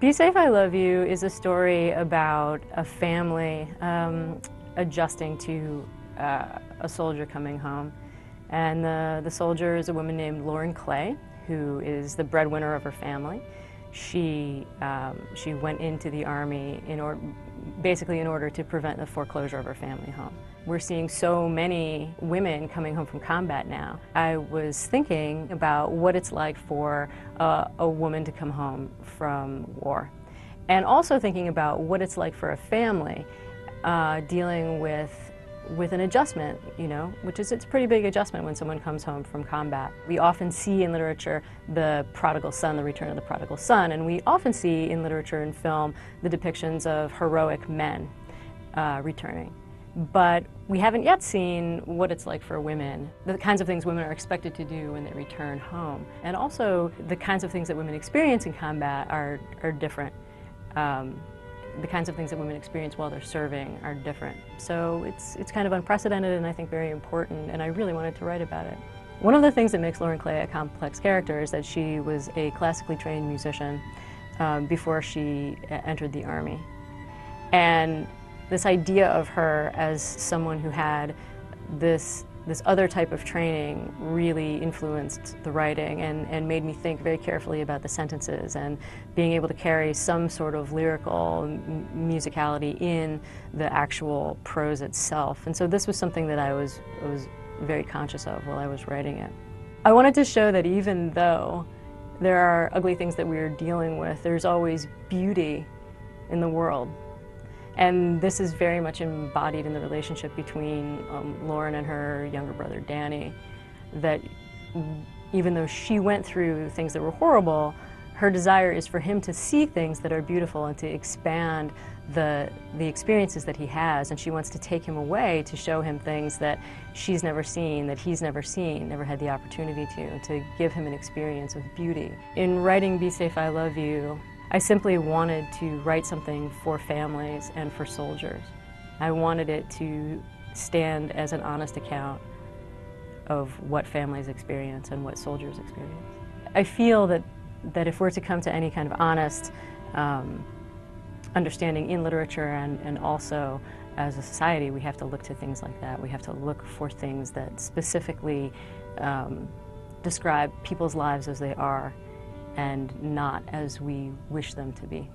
Be Safe, I Love You is a story about a family adjusting to a soldier coming home. And the soldier is a woman named Lauren Clay, who is the breadwinner of her family. She went into the Army basically in order to prevent the foreclosure of her family home. We're seeing so many women coming home from combat now. I was thinking about what it's like for a woman to come home from war, and also thinking about what it's like for a family dealing with an adjustment, which is it's a pretty big adjustment when someone comes home from combat. We often see in literature the prodigal son, the return of the prodigal son, and we often see in literature and film the depictions of heroic men returning. But we haven't yet seen what it's like for women, the kinds of things women are expected to do when they return home. And also the kinds of things that women experience in combat are different. The kinds of things that women experience while they're serving are different. So it's kind of unprecedented and I think very important, and I really wanted to write about it. One of the things that makes Lauren Clay a complex character is that she was a classically trained musician before she entered the Army. And this idea of her as someone who had this other type of training really influenced the writing and made me think very carefully about the sentences and being able to carry some sort of lyrical musicality in the actual prose itself. And so this was something that I was very conscious of while I was writing it. I wanted to show that even though there are ugly things that we're dealing with, there's always beauty in the world. And this is very much embodied in the relationship between Lauren and her younger brother, Danny, that even though she went through things that were horrible, her desire is for him to see things that are beautiful and to expand the experiences that he has, and she wants to take him away to show him things that she's never seen, that he's never seen, never had the opportunity to give him an experience of beauty. In writing Be Safe, I Love You, I simply wanted to write something for families and for soldiers. I wanted it to stand as an honest account of what families experience and what soldiers experience. I feel that if we're to come to any kind of honest understanding in literature and also as a society, we have to look to things like that. We have to look for things that specifically describe people's lives as they are and not as we wish them to be.